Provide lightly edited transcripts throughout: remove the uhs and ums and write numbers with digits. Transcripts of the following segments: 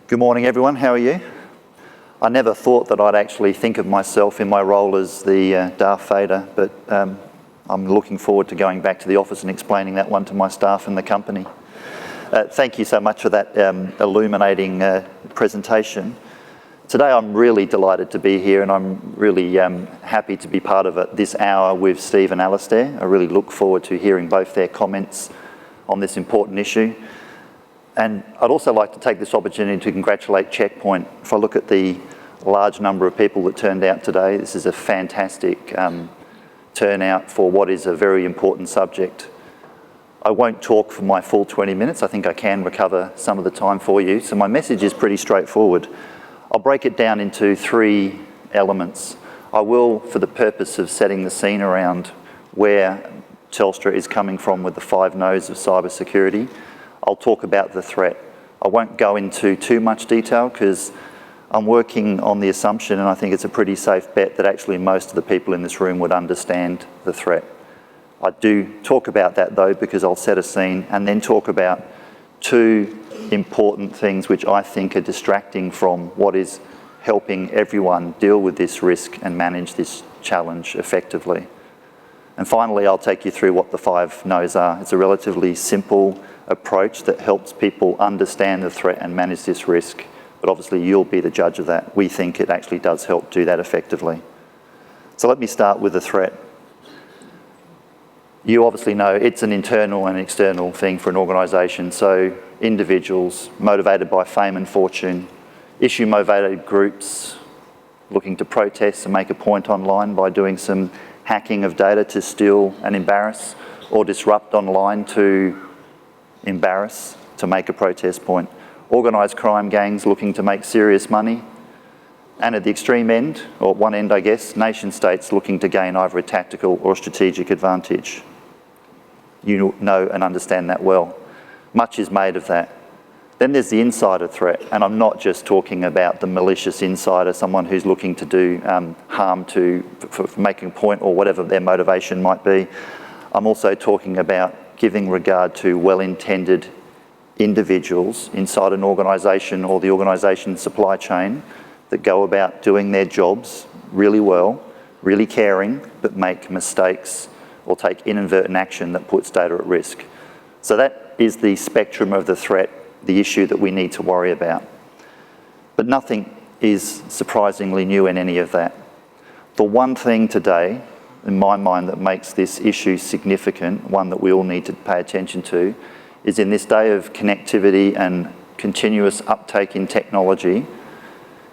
Good morning, everyone. How are you? I never thought that I'd actually think of myself in my role as the Darth Vader, but I'm looking forward to going back to the office and explaining that one to my staff and the company. Thank you so much for that illuminating presentation. Today I'm really delighted to be here, and I'm really happy to be part of it this hour with Steve and Alastair. I really look forward to hearing both their comments on this important issue. And I'd also like to take this opportunity to congratulate Checkpoint. If I look at the large number of people that turned out today, this is a fantastic turnout for what is a very important subject. I won't talk for my full 20 minutes. I think I can recover some of the time for you. So my message is pretty straightforward. I'll break it down into three elements. I will, for the purpose of setting the scene around where Telstra is coming from with the 5 no's of cybersecurity, I'll talk about the threat. I won't go into too much detail because I'm working on the assumption, and I think it's a pretty safe bet, that actually most of the people in this room would understand the threat. I do talk about that though because I'll set a scene and then talk about two important things which I think are distracting from what is helping everyone deal with this risk and manage this challenge effectively. And finally, I'll take you through what the 5 no's are. It's a relatively simple approach that helps people understand the threat and manage this risk. But obviously you'll be the judge of that. We think it actually does help do that effectively. So let me start with the threat. You obviously know it's an internal and external thing for an organisation. So individuals motivated by fame and fortune, issue-motivated groups looking to protest and make a point online by doing some hacking of data to steal and embarrass, or disrupt online to embarrass, to make a protest point. Organised crime gangs looking to make serious money. And at the extreme end, or one end I guess, nation states looking to gain either a tactical or strategic advantage. You know and understand that well. Much is made of that. Then there's the insider threat, and I'm not just talking about the malicious insider, someone who's looking to do harm for making a point or whatever their motivation might be. I'm also talking about giving regard to well-intended individuals inside an organisation or the organisation supply chain that go about doing their jobs really well, really caring, but make mistakes or take inadvertent action that puts data at risk. So that is the spectrum of the threat, the issue that we need to worry about. But nothing is surprisingly new in any of that. The one thing today, in my mind, that makes this issue significant, one that we all need to pay attention to, is in this day of connectivity and continuous uptake in technology,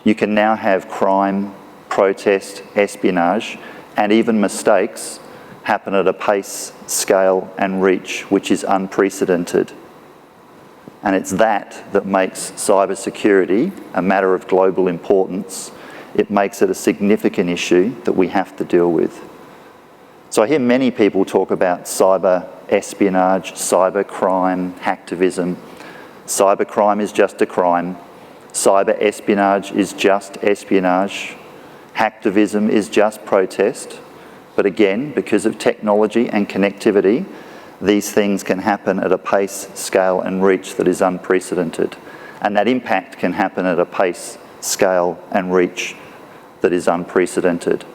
you can now have crime, protest, espionage, and even mistakes happen at a pace, scale, and reach which is unprecedented. And it's that makes cybersecurity a matter of global importance. It makes it a significant issue that we have to deal with. So I hear many people talk about cyber espionage, cyber crime, hacktivism. Cyber crime is just a crime. Cyber espionage is just espionage. Hacktivism is just protest. But again, because of technology and connectivity, these things can happen at a pace, scale, and reach that is unprecedented. And that impact can happen at a pace, scale, and reach that is unprecedented.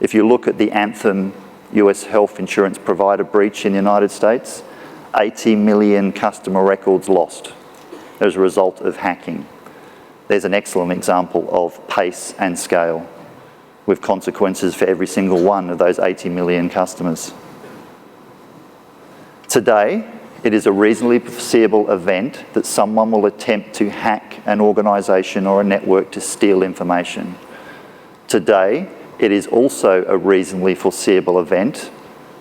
If you look at the Anthem US health insurance provider breach in the United States, 80 million customer records lost as a result of hacking. There's an excellent example of pace and scale, with consequences for every single one of those 80 million customers. Today, it is a reasonably foreseeable event that someone will attempt to hack an organisation or a network to steal information. Today, it is also a reasonably foreseeable event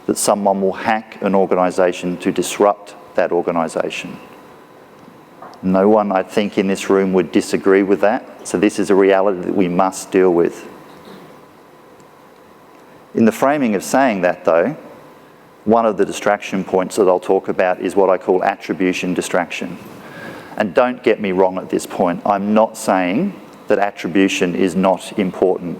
that someone will hack an organisation to disrupt that organisation. No one, I think, in this room would disagree with that, so this is a reality that we must deal with. In the framing of saying that, though, one of the distraction points that I'll talk about is what I call attribution distraction. And don't get me wrong at this point, I'm not saying that attribution is not important.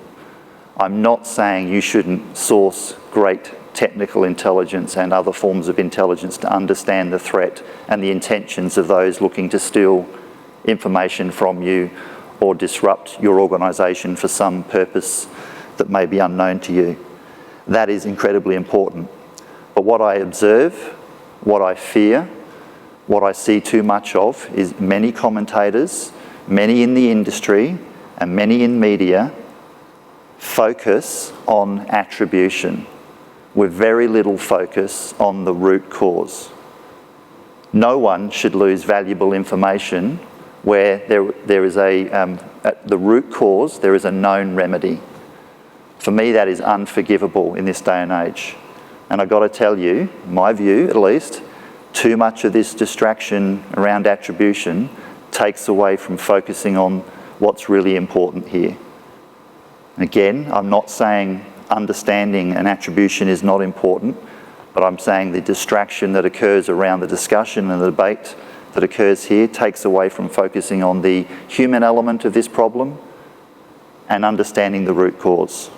I'm not saying you shouldn't source great technical intelligence and other forms of intelligence to understand the threat and the intentions of those looking to steal information from you or disrupt your organisation for some purpose that may be unknown to you. That is incredibly important. But what I observe, what I fear, what I see too much of is many commentators, many in the industry and many in media focus on attribution with very little focus on the root cause. No one should lose valuable information where there is at the root cause, there is a known remedy. For me, that is unforgivable in this day and age. And I've got to tell you, my view at least, too much of this distraction around attribution takes away from focusing on what's really important here. Again, I'm not saying understanding an attribution is not important, but I'm saying the distraction that occurs around the discussion and the debate that occurs here takes away from focusing on the human element of this problem and understanding the root cause.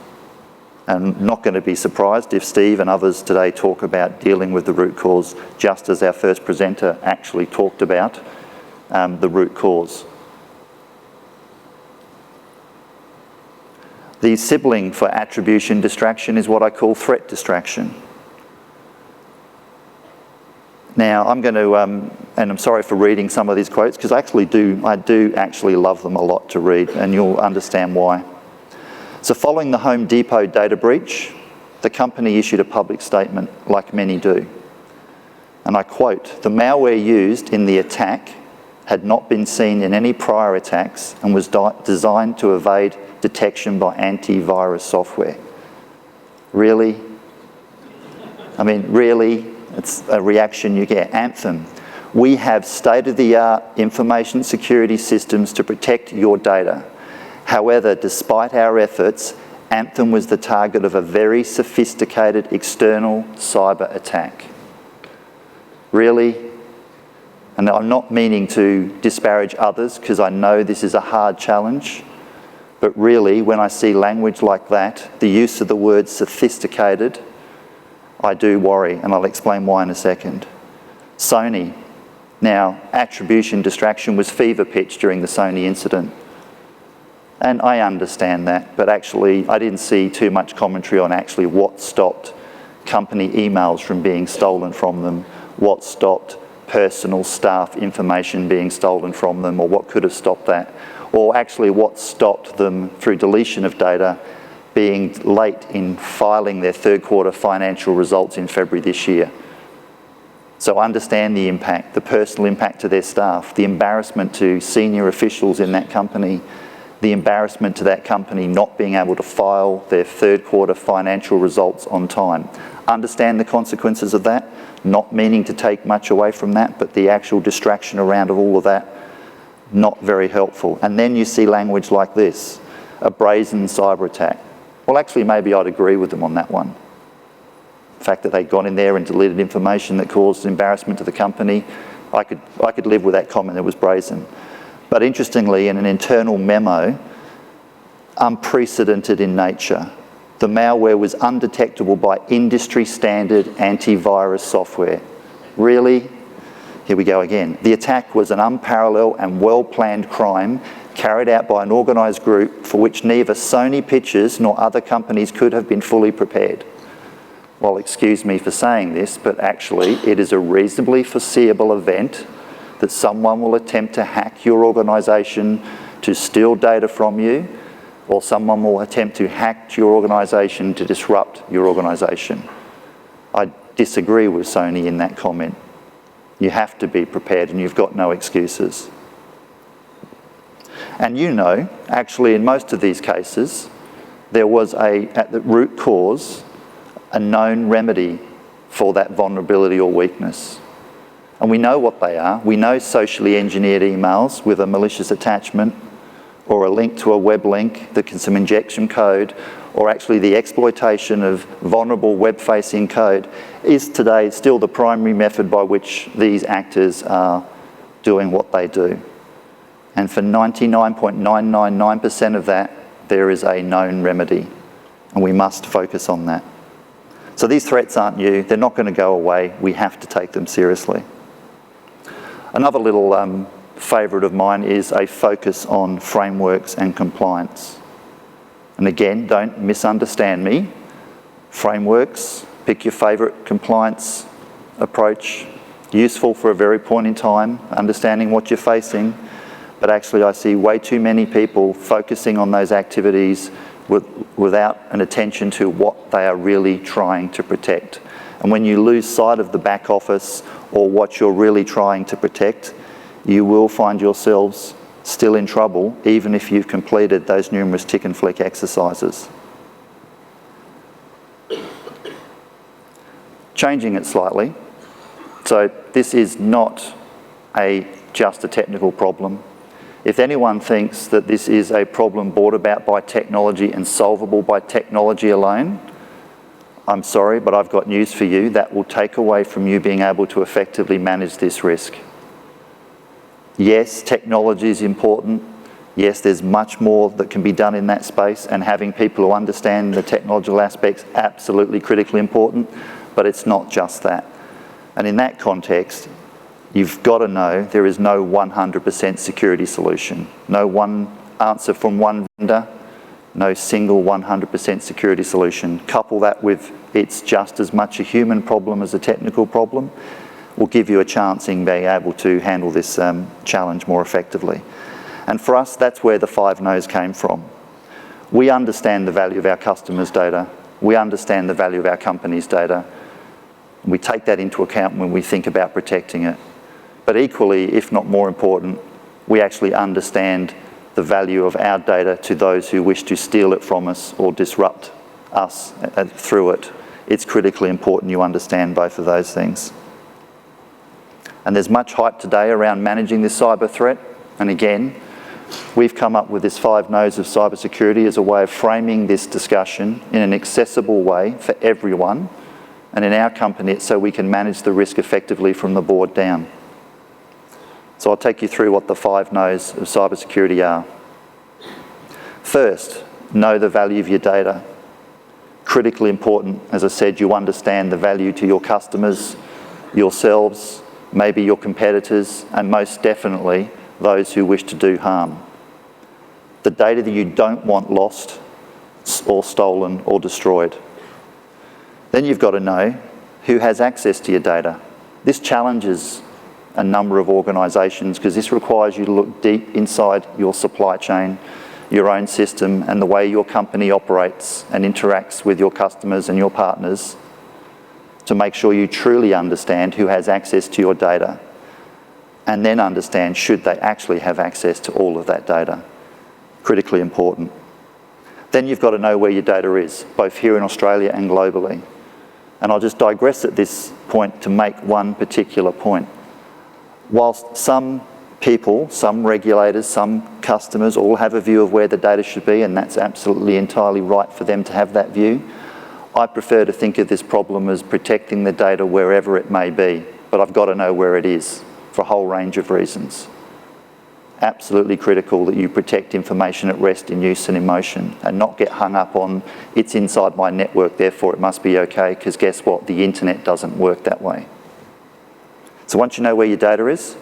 And I'm not going to be surprised if Steve and others today talk about dealing with the root cause, just as our first presenter actually talked about the root cause. The sibling for attribution distraction is what I call threat distraction. Now, I'm going to, and I'm sorry for reading some of these quotes, because I do actually love them a lot to read, and you'll understand why. So following the Home Depot data breach, the company issued a public statement, like many do. And I quote, "The malware used in the attack had not been seen in any prior attacks and was designed to evade detection by antivirus software." Really? I mean, really? It's a reaction you get. Anthem, "We have state-of-the-art information security systems to protect your data. However, despite our efforts, Anthem was the target of a very sophisticated external cyber attack." Really? And I'm not meaning to disparage others, because I know this is a hard challenge, but really, when I see language like that, the use of the word sophisticated, I do worry, and I'll explain why in a second. Sony. Now, attribution distraction was fever pitch during the Sony incident. And I understand that, but actually I didn't see too much commentary on actually what stopped company emails from being stolen from them, what stopped personal staff information being stolen from them, or what could have stopped that, or actually what stopped them through deletion of data being late in filing their third quarter financial results in February this year. So I understand the impact, the personal impact to their staff, the embarrassment to senior officials in that company, the embarrassment to that company not being able to file their third quarter financial results on time. Understand the consequences of that, not meaning to take much away from that, but the actual distraction around all of that, not very helpful. And then you see language like this, a brazen cyber attack. Well, actually, maybe I'd agree with them on that one. The fact that they'd gone in there and deleted information that caused embarrassment to the company, I could live with that comment, it was brazen. But interestingly, in an internal memo, unprecedented in nature, the malware was undetectable by industry standard antivirus software. Really? Here we go again. The attack was an unparalleled and well-planned crime carried out by an organised group for which neither Sony Pictures nor other companies could have been fully prepared. Well, excuse me for saying this, but actually it is a reasonably foreseeable event that someone will attempt to hack your organisation to steal data from you, or someone will attempt to hack your organisation to disrupt your organisation. I disagree with Sony in that comment. You have to be prepared and you've got no excuses. And you know, actually in most of these cases, there was at the root cause, a known remedy for that vulnerability or weakness. And we know what they are. We know socially engineered emails with a malicious attachment or a link to a web link that can some injection code, or actually the exploitation of vulnerable web-facing code is today still the primary method by which these actors are doing what they do. And for 99.999% of that, there is a known remedy, and we must focus on that. So these threats aren't new. They're not going to go away. We have to take them seriously. Another little favourite of mine is a focus on frameworks and compliance. And again, don't misunderstand me. Frameworks, pick your favourite compliance approach, useful for a very point in time, understanding what you're facing, but actually I see way too many people focusing on those activities without an attention to what they are really trying to protect. And when you lose sight of the back office or what you're really trying to protect, you will find yourselves still in trouble, even if you've completed those numerous tick and flick exercises. Changing it slightly. So this is not just a technical problem. If anyone thinks that this is a problem brought about by technology and solvable by technology alone, I'm sorry, but I've got news for you. That will take away from you being able to effectively manage this risk. Yes, technology is important. Yes, there's much more that can be done in that space, and having people who understand the technological aspects absolutely critically important, but it's not just that. And in that context, you've got to know there is no 100% security solution. No one answer from one vendor, no single 100% security solution. Couple that with it's just as much a human problem as a technical problem, will give you a chance in being able to handle this challenge more effectively. And for us, that's where the 5 no's came from. We understand the value of our customers' data. We understand the value of our company's data. We take that into account when we think about protecting it. But equally, if not more important, we actually understand the value of our data to those who wish to steal it from us or disrupt us through it. It's critically important you understand both of those things. And there's much hype today around managing this cyber threat. And again, we've come up with this 5 no's of cybersecurity as a way of framing this discussion in an accessible way for everyone. And in our company, it's so we can manage the risk effectively from the board down. So I'll take you through what the 5 no's of cybersecurity are. First, know the value of your data. Critically important, as I said, you understand the value to your customers, yourselves, maybe your competitors, and most definitely those who wish to do harm. The data that you don't want lost or stolen or destroyed. Then you've got to know who has access to your data. This challenges a number of organisations because this requires you to look deep inside your supply chain, your own system, and the way your company operates and interacts with your customers and your partners to make sure you truly understand who has access to your data, and then understand should they actually have access to all of that data. Critically important. Then you've got to know where your data is, both here in Australia and globally. And I'll just digress at this point to make one particular point. Whilst some people, some regulators, some customers all have a view of where the data should be, and that's absolutely entirely right for them to have that view, I prefer to think of this problem as protecting the data wherever it may be, but I've got to know where it is for a whole range of reasons. Absolutely critical that you protect information at rest, in use and in motion, and not get hung up on it's inside my network, therefore it must be okay, because guess what? The internet doesn't work that way. So once you know where your data is,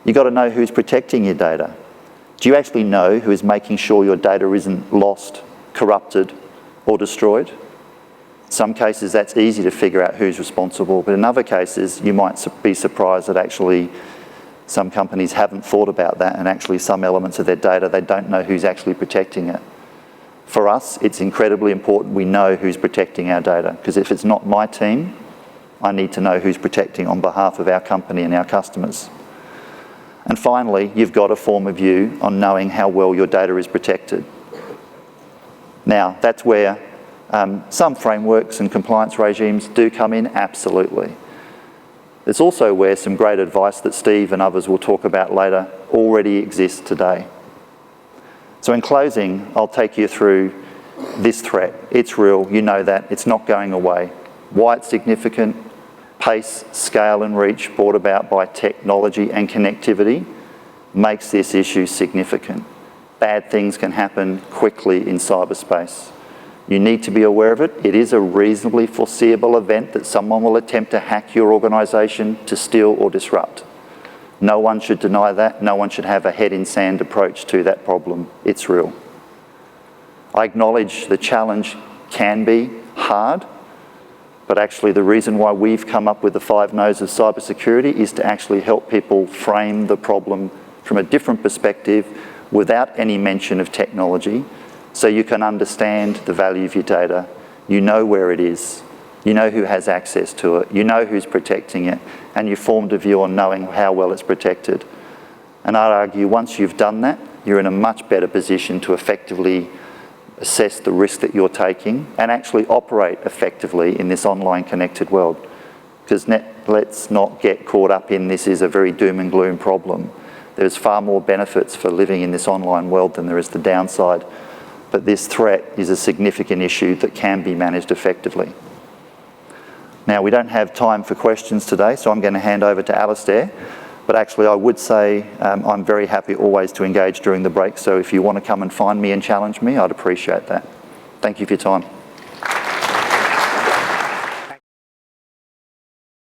you've got to know who's protecting your data. Do you actually know who is making sure your data isn't lost, corrupted, or destroyed? In some cases that's easy to figure out who's responsible, but in other cases you might be surprised that actually some companies haven't thought about that, and actually some elements of their data, they don't know who's actually protecting it. For us, it's incredibly important we know who's protecting our data, because if it's not my team, I need to know who's protecting on behalf of our company and our customers. And finally, you've got to form a view on knowing how well your data is protected. Now, that's where some frameworks and compliance regimes do come in, absolutely. There's also where some great advice that Steve and others will talk about later already exists today. So in closing, I'll take you through this threat. It's real, you know that, it's not going away. Why it's significant, pace, scale and reach brought about by technology and connectivity makes this issue significant. Bad things can happen quickly in cyberspace. You need to be aware of it. It is a reasonably foreseeable event that someone will attempt to hack your organisation to steal or disrupt. No one should deny that. No one should have a head in sand approach to that problem. It's real. I acknowledge the challenge can be hard, but actually the reason why we've come up with the 5 No's of cybersecurity is to actually help people frame the problem from a different perspective without any mention of technology, so you can understand the value of your data. You know where it is. You know who has access to it. You know who's protecting it. And you've formed a view on knowing how well it's protected. And I'd argue once you've done that, you're in a much better position to effectively assess the risk that you're taking and actually operate effectively in this online connected world. Because let's not get caught up in this is a very doom and gloom problem. There's far more benefits for living in this online world than there is the downside. But this threat is a significant issue that can be managed effectively. Now, we don't have time for questions today, so I'm going to hand over to Alistair. But actually, I would say I'm very happy always to engage during the break, so if you want to come and find me and challenge me, I'd appreciate that. Thank you for your time.